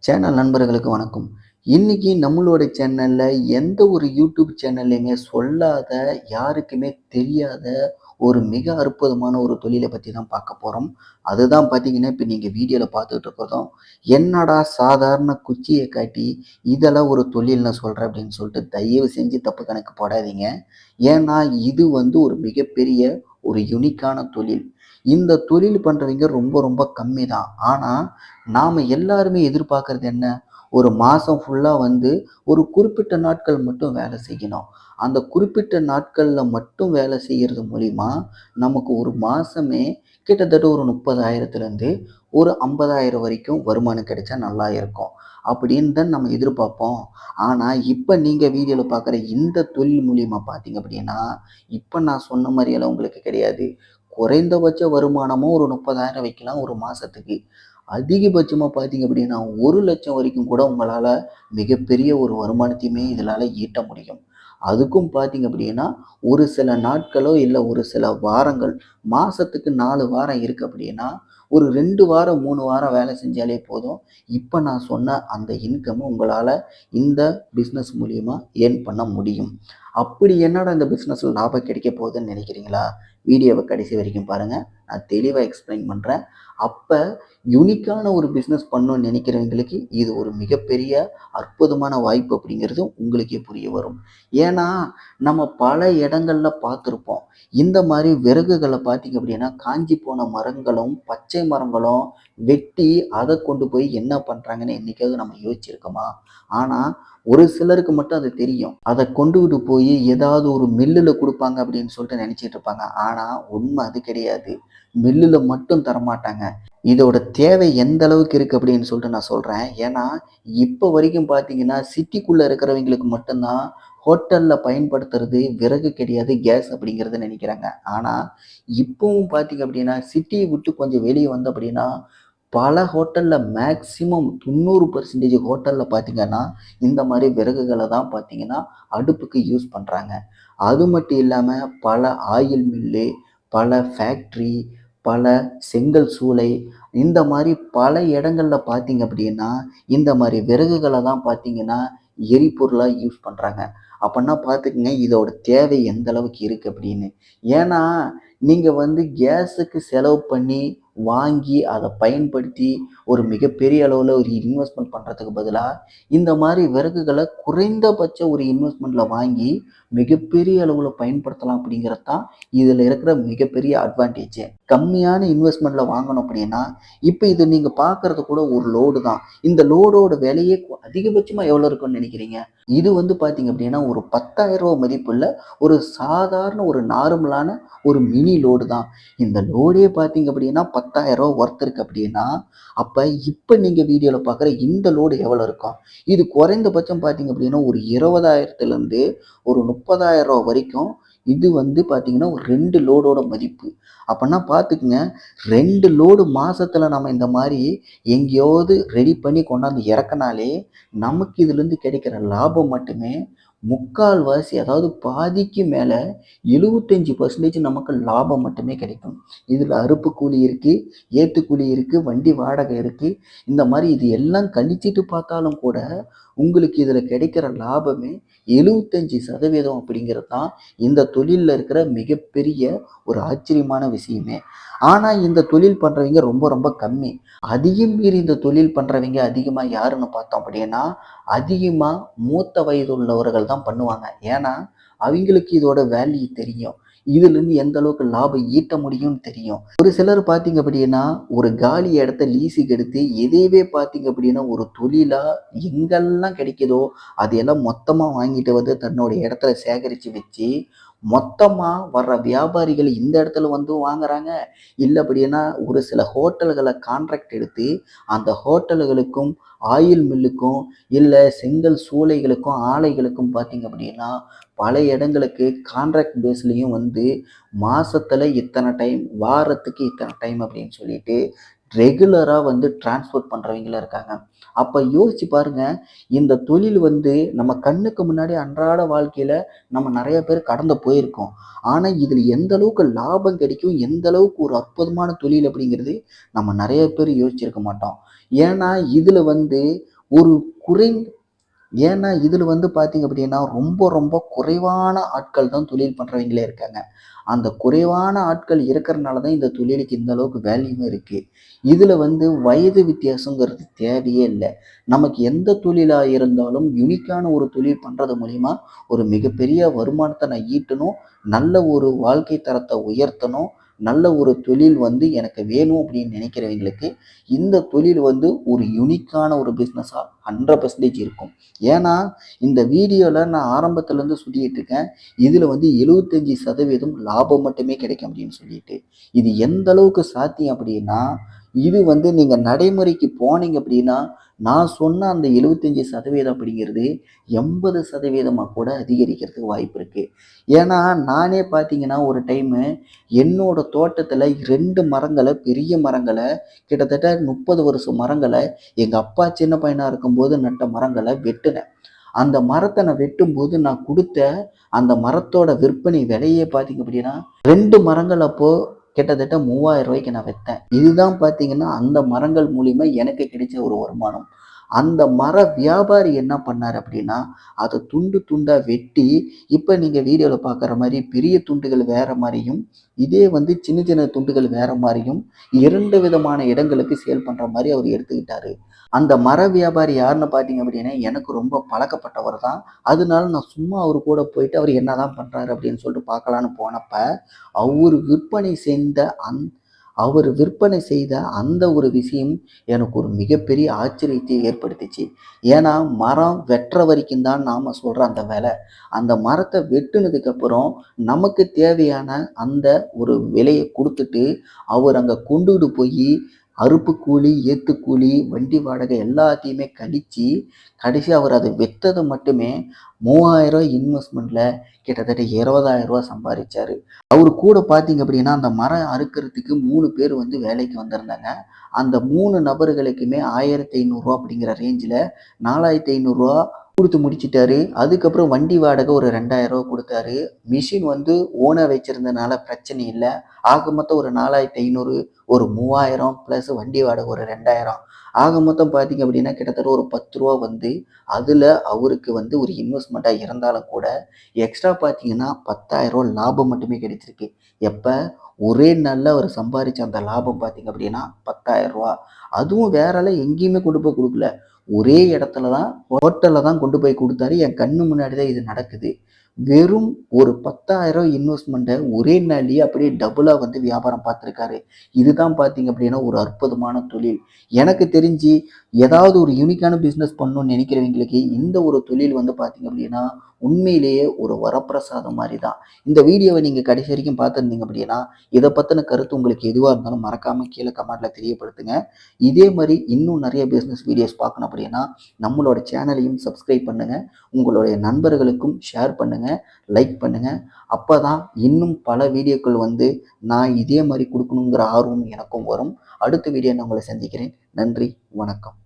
Channel நண்பர்களுக்கு வணக்கம். இன்னைக்கு நம்மளோட சேனல்ல எந்த ஒரு யூடியூப் சேனல்லயுமே சொல்லாத, யாருக்குமே தெரியாத ஒரு மிக அற்புதமான ஒரு தொழில பத்தி தான் பார்க்க போறோம். அதுதான் பார்த்தீங்கன்னா, இப்ப நீங்க வீடியோல பார்த்துட்டு இருக்கிறதும், என்னடா சாதாரண குச்சிய காட்டி, இதெல்லாம் ஒரு தொழில்னு சொல்ற அப்படின்னு சொல்லிட்டு தயவு செஞ்சு தப்பு கணக்கு போடாதீங்க. ஏன்னா, இது வந்து ஒரு மிகப்பெரிய ஒரு யுனிக்கான தொழில். இந்த தொழில் பண்றவங்க ரொம்ப ரொம்ப கம்மி தான். ஆனா, நாம எல்லாருமே எதிர்பார்க்கிறது என்ன? ஒரு மாசம் ஃபுல்லா வந்து ஒரு குறிப்பிட்ட நாட்கள் மட்டும் வேலை செய்யணும். அந்த குறிப்பிட்ட நாட்கள்ல மட்டும் வேலை செய்யறது மூலியமா, நமக்கு ஒரு மாசமே கிட்டத்தட்ட ஒரு 30,000லேருந்து ஒரு 50,000 வரைக்கும் வருமானம் கிடைச்சா நல்லா இருக்கும். அப்படின்னு தான் நம்ம எதிர்பார்ப்போம். ஆனா, இப்ப நீங்க வீடியோல பார்க்குற இந்த தொழில் மூலியமா பார்த்தீங்க அப்படின்னா, இப்ப நான் சொன்ன மாரியெல்லாம் உங்களுக்கு கிடையாது. குறைந்தபட்ச வருமானமும் ஒரு 30,000 வைக்கலாம் ஒரு மாசத்துக்கு. அதிகபட்சமா பார்த்தீங்க அப்படின்னா, 1,00,000 வரைக்கும் கூட உங்களால மிகப்பெரிய ஒரு வருமானத்தையுமே இதனால ஈட்ட முடியும். அதுக்கும் பார்த்தீங்க அப்படின்னா, ஒரு சில நாட்களோ, இல்ல ஒரு சில வாரங்கள், மாசத்துக்கு 4 வாரம் இருக்கு அப்படின்னா, ஒரு 2 வாரம், 3 வாரம் வேலை செஞ்சாலே போதும். இப்ப நான் சொன்ன அந்த இன்கம் உங்களால இந்த பிசினஸ் மூலியமா ஏர்ன் பண்ண முடியும். அப்படி என்னடா இந்த பிசினஸ்ல லாபம் கிடைக்க போகுதுன்னு நினைக்கிறீங்களா? வீடியோவ கடைசி வரைக்கும் பாருங்க. நான் தெளிவா எக்ஸ்பிளைன் பண்றேன். அப்ப யூனிக்கான ஒரு பிசினஸ் பண்ணணும்னு நினைக்கிறவங்களுக்கு இது ஒரு மிகப்பெரிய அற்புதமான வாய்ப்பு அப்படிங்கிறது உங்களுக்கே புரிய வரும். ஏன்னா, நம்ம பல இடங்கள்ல பார்த்துருப்போம். இந்த மாரி விறகுகள பார்த்தீங்க அப்படின்னா, காய்ஞ்சி போன மரங்களும், பச்சை மரங்களும் வெட்டி அத கொண்டு போய் என்ன பண்றாங்கன்னு என்னைக்காவது நம்ம யோசிச்சிருக்கோமா? ஆனா, ஒரு சிலருக்கு மட்டும் அது தெரியும். அத கொண்டுகிட்டு போய் ஏதாவது ஒரு மில்லுல குடுப்பாங்க அப்படின்னு சொல்லிட்டு நினைச்சிட்டு இருப்பாங்க. ஆனா, உண்மை அது கிடையாது. மில்லுல மட்டும் தரமாட்டாங்க. இதோட தேவை எந்த அளவுக்கு இருக்கு அப்படின்னு சொல்லிட்டு நான் சொல்றேன். ஏன்னா, இப்ப வரைக்கும் பார்த்தீங்கன்னா, சிட்டிக்குள்ள இருக்கிறவங்களுக்கு மட்டும் தான் ஹோட்டல்ல பயன்படுத்துறது விறகு கிடையாது, கேஸ் அப்படிங்கிறத நினைக்கிறாங்க. ஆனா, இப்பவும் பார்த்தீங்க அப்படின்னா, சிட்டிய விட்டு கொஞ்சம் வெளிய வந்தோம் அப்படின்னா, பல ஹோட்டல்ல மேக்ஸிமம் 90% ஹோட்டல்ல பார்த்தீங்கன்னா, இந்த மாரி விறகுகள தான் பார்த்தீங்கன்னா, அடுப்புக்கு யூஸ் பண்றாங்க. அது மட்டும் இல்லாம பல ஆயில் மில்லு, பல ஃபேக்ட்ரி, பல செங்கல் சூளை இந்த மாரி பல இடங்கள்ல பார்த்தீங்க அப்படின்னா, இந்த மாரி விறகுகள தான் பார்த்தீங்கன்னா, எரிபொருளா யூஸ் பண்றாங்க. அப்பன்னா பார்த்துக்கங்க இதோட தேவை எந்த அளவுக்கு இருக்கு அப்படின்னு. ஏன்னா, நீங்க வந்து கேஸுக்கு செலவு பண்ணி, வாங்கி, அத பயன்படுத்தி ஒரு மிகப்பெரிய அளவுல ஒரு இன்வெஸ்ட்மென்ட் பண்றதுக்கு பதிலா, இந்த மாரி விறகுகள குறைந்தபட்ச ஒரு இன்வெஸ்ட்மென்ட்ல வாங்கி, மிகப்பெரிய அளவுல பயன்படுத்தலாம் அப்படிங்கிறது தான் இதுல இருக்கிற மிகப்பெரிய அட்வான்டேஜே. கம்மியான இன்வெஸ்ட்மென்ட்ல வாங்கணும் அப்படின்னா, இப்ப இது நீங்க பார்க்கறது கூட ஒரு லோடு தான். இந்த லோடோட விலையே அதிகபட்சமா எவ்வளோ இருக்கும்னு நினைக்கிறீங்க? இது வந்து பார்த்தீங்க அப்படின்னா, ஒரு ரூ. 10,000 மதிப்புள்ள ஒரு சாதாரண ஒரு நார்மலான ஒரு மினி லோடு தான். இந்த லோடே பார்த்தீங்க அப்படின்னா, ரூ. 10,000 ஒர்த் இருக்கு அப்படின்னா, அப்ப இப்ப நீங்க வீடியோல பார்க்குற இந்த லோடு எவ்வளோ இருக்கும்? இது குறைந்தபட்சம் பார்த்தீங்க அப்படின்னா, ஒரு 20,000லேருந்து ஒரு 30,000 வரைக்கும் இது வந்து பார்த்தீங்கன்னா, ஒரு 2 லோடோட மதிப்பு. அப்பன்னா பார்த்துக்கங்க, 2 லோடு மாசத்துல நம்ம இந்த மாரி எங்கேயாவது ரெடி பண்ணி கொண்டாந்து இறக்குனாலே, நமக்கு இதுலேருந்து கிடைக்கிற லாபம் மட்டுமே 3/4 அதாவது பாதிக்கு மேல 75% நமக்கு லாபம் மட்டுமே கிடைக்கும். இதுல அறுப்பு கூலி இருக்கு, ஏத்து கூலி இருக்கு, வண்டி வாடகை இருக்கு. இந்த மாரி இது எல்லாம் கழிச்சிட்டு பார்த்தாலும் கூட, உங்களுக்கு இதுல கிடைக்கிற லாபமே 75% அப்படிங்கிறது தான் இந்த தொழில்ல இருக்கிற மிகப்பெரிய ஒரு ஆச்சரியமான விஷயமே. ஆனா, இந்த தொழில் பண்றவங்க ரொம்ப ரொம்ப கம்மி. அதையும் மீறி இந்த தொழில் பண்றவங்க அதிகமா யாருன்னு பார்த்தோம் அப்படின்னா, அதிகமா மூத்த வயது உள்ளவர்கள் தான் பண்ணுவாங்க. ஏன்னா, அவிங்களுக்கு இதோட வேல்யூ தெரியும். இதிலிருந்து எந்த அளவுக்கு லாபம் ஈட்ட முடியும்னு தெரியும். ஒரு சிலர் பார்த்தீங்க அப்படின்னா, ஒரு காலி இடத்த லீஸுக்கு எடுத்து எதையவே பார்த்தீங்க அப்படின்னா, ஒரு தொழிலா எங்கெல்லாம் கிடைக்குதோ, அதையெல்லாம் மொத்தமா வாங்கிட்டு வந்து தன்னுடைய இடத்துல சேகரிச்சு வச்சு, மொத்தமா வர்ற வியாபாரிகள் இந்த இடத்துல வந்து வாங்குறாங்க. இல்ல அப்படின்னா, ஒரு சில ஹோட்டல்கள கான்ட்ராக்ட் எடுத்து, அந்த ஹோட்டல்களுக்கும், ஆயில் மில்லுக்கும், இல்ல செங்கல் சூளைகளுக்கும், ஆலைகளுக்கும் பார்த்தீங்க அப்படின்னா, பல இடங்களுக்கு கான்ட்ராக்ட் பேஸ்லயும் வந்து மாசத்துல இத்தன டைம், வாரத்துக்கு இத்தன டைம் அப்படின்னு சொல்லிட்டு, ரெகுலராக வந்து டிரான்ஸ்போர்ட் பண்ணுறவங்களும் இருக்காங்க. அப்போ யோசிச்சு பாருங்க, இந்த தொழில் வந்து நம்ம கண்ணுக்கு முன்னாடி அன்றாட வாழ்க்கையில் நம்ம நிறைய பேர் கடந்து போயிருக்கோம். ஆனால் இதில் எந்த அளவுக்கு லாபம் கிடைக்கும், எந்த அளவுக்கு ஒரு அற்புதமான தொழில் அப்படிங்கிறது நம்ம நிறைய பேர் யோசிச்சிருக்க மாட்டோம். ஏன்னா இதில் வந்து ஒரு குறைந்த ஏன்னா இதில் வந்து பார்த்தீங்க அப்படின்னா ரொம்ப ரொம்ப குறைவான ஆட்கள் தான் தொழில் பண்ணுறவங்களே இருக்காங்க. அந்த குறைவான ஆட்கள் இருக்கிறனால தான் இந்த தொழிலுக்கு இந்த அளவுக்கு வேல்யூவும் இருக்குது. இதில் வந்து வயது வித்தியாசங்கிறது தேவையே இல்லை. நமக்கு எந்த தொழிலாக இருந்தாலும் யுனிக்கான ஒரு தொழில் பண்ணுறது மூலிமா ஒரு மிகப்பெரிய வருமானத்தை நான் ஈட்டணும், நல்ல ஒரு வாழ்க்கை தரத்தை உயர்த்தணும், நல்ல ஒரு தொழில் வந்து எனக்கு வேணும் அப்படின்னு நினைக்கிறவங்களுக்கு இந்த தொழில் வந்து ஒரு யுனிக்கான ஒரு பிஸ்னஸாக 100% இருக்கும். ஏன்னா இந்த வீடியோவில் நான் ஆரம்பத்துலேருந்து சொல்லிட்டு இருக்கேன், இதில் வந்து 75% லாபம் மட்டுமே கிடைக்கும் அப்படின்னு சொல்லிட்டு. இது எந்த அளவுக்கு சாத்தியம் அப்படின்னா, இது வந்து நீங்கள் நடைமுறைக்கு போனீங்க அப்படின்னா நான் சொன்ன அந்த 75% அப்படிங்கிறது 80% கூட அதிகரிக்கிறதுக்கு வாய்ப்பு இருக்குது. ஏன்னா நானே பார்த்தீங்கன்னா ஒரு டைமு என்னோட தோட்டத்தில் 2 மரங்களை, பெரிய மரங்களை, கிட்டத்தட்ட 30 வருஷம் மரங்களை எங்கள் அப்பா சின்ன பையனாக இருக்கும்போது நட்ட மரங்களை வெட்டினேன். அந்த மரத்தை நான் வெட்டும்போது நான் கொடுத்த அந்த மரத்தோட விற்பனை விலையே பார்த்தீங்க அப்படின்னா 2 மரங்கள் அப்போ கிட்டத்தட்ட 3000 ரூபாய்க்கு நான் விற்றேன். இதுதான் பார்த்தீங்கன்னா அந்த மரங்கள் மூலியமா எனக்கு கிடைச்ச ஒரு வருமானம். அந்த மர வியாபாரி என்ன பண்ணார் அப்படின்னா, அதை துண்டு துண்டா வெட்டி, இப்போ நீங்கள் வீடியோவில் பார்க்குற மாதிரி பெரிய துண்டுகள் வேற மாதிரியும், இதே வந்து சின்ன சின்ன துண்டுகள் வேற மாதிரியும் 2 விதமான இடங்களுக்கு சேல் பண்ணுற மாதிரி அவர் எடுத்துக்கிட்டாரு. அந்த மர வியாபாரி யாருன்னு பார்த்தீங்க அப்படின்னா, எனக்கு ரொம்ப பழக்கப்பட்டவர் தான். அதனால நான் சும்மா அவர் கூட போயிட்டு அவர் என்னதான் பண்றாரு அப்படின்னு சொல்லிட்டு பார்க்கலான்னு போனப்ப, அவரு விற்பனை செய்த அந் அவர் விற்பனை செய்த அந்த ஒரு விஷயம் எனக்கு ஒரு மிகப்பெரிய ஆச்சரியத்தை ஏற்படுத்திச்சு. ஏன்னா மரம் வெட்டுற வரைக்கும் தான் நாம சொல்ற அந்த விலை. அந்த மரத்தை வெட்டுனதுக்கு அப்புறம் நமக்கு தேவையான அந்த ஒரு விலையை கொடுத்துட்டு அவர் அங்கே கொண்டுகிட்டு போய் அறுப்பு கூலி, ஏத்து கூலி, வண்டி வாடகை எல்லாத்தையுமே கழிச்சு, கடைசியா அவர் அத வித்தது மட்டுமே 3000 இன்வெஸ்ட்மெண்ட்ல கிட்டத்தட்ட 20,000 சம்பாரிச்சாரு. அவரு கூட பார்த்தீங்க அப்படின்னா, அந்த மரம் அறுக்கிறதுக்கு 3 பேர் வந்து வேலைக்கு வந்திருந்தாங்க. அந்த 3 நபர்களுக்குமே ரூ. 1,500 அப்படிங்கிற ரேஞ்சில ரூ. 4,500 குடுத்து முடிச்சுட்டாரு. அதுக்கப்புறம் வண்டி வாடகை ஒரு ரூ. 2,000 குடுத்தாரு. மிஷின் வந்து ஓனா வச்சிருந்தனால பிரச்சனை இல்ல. ஆக மொத்தம் ஒரு 4,500 ஒரு 3000 பிளஸ் வண்டி வாடகை ஒரு 2,000 ஆக மொத்தம் பார்த்தீங்க அப்படின்னா, கிட்டத்தட்ட ஒரு ரூ. 10 வந்து அதுல அவருக்கு வந்து ஒரு இன்வெஸ்ட்மெண்ட்டா இருந்தாலும் கூட, எக்ஸ்ட்ரா பார்த்தீங்கன்னா ரூ. 10,000 லாபம் மட்டுமே கிடைச்சிருக்கு. எப்ப? ஒரே நாள்ல அவர் சம்பாரிச்ச அந்த லாபம் பார்த்தீங்க அப்படின்னா ரூ. 10,000 அதுவும் வேறலாம் எங்கேயுமே கொண்டு போய் குடுக்கல. ஒரே இடத்துல தான் ஹோட்டல்ல தான் கொண்டு போய் குடுத்தாரு. என் கண்ணு முன்னாடி தான் இது நடக்குது. வெறும் ஒரு 10,000 இன்வெஸ்ட்மெண்ட்ட ஒரே நாள்லயே அப்படியே டபுளா வந்து வியாபாரம் பார்த்துருக்காரு. இதுதான் பார்த்தீங்க அப்படின்னா ஒரு அற்புதமான தொழில். எனக்கு தெரிஞ்சு ஏதாவது ஒரு யூனிக்கான பிசினஸ் பண்ணணும்னு நினைக்கிறவங்களுக்கு இந்த ஒரு தொழில் வந்து பார்த்தீங்க அப்படின்னா, உண்மையிலேயே ஒரு வரப்பிரசாதம் மாரி தான். இந்த வீடியோவ நீங்க கடைசி வரைக்கும் பார்த்திருந்தீங்க அப்படின்னா, இத பத்தின கருத்து உங்களுக்கு எதுவா இருந்தாலும் மறக்காம கீழ கமெண்ட்ல தெரியப்படுத்துங்க. இதே மாரி இன்னும் நிறைய பிசினஸ் வீடியோஸ் பார்க்கணும் அப்படின்னா, நம்மளோட சேனலையும் சப்ஸ்கிரைப் பண்ணுங்க. உங்களுடைய நண்பர்களுக்கும் ஷேர் பண்ணுங்க, லைக் பண்ணுங்க. அப்பதான் இன்னும் பல வீடியோக்கள் வந்து நான் இதே மாரி குடுக்கணுங்கிற ஆர்வம் எனக்கும் வரும். அடுத்த வீடியோ நான் உங்கள சந்திக்கிறேன். நன்றி, வணக்கம்.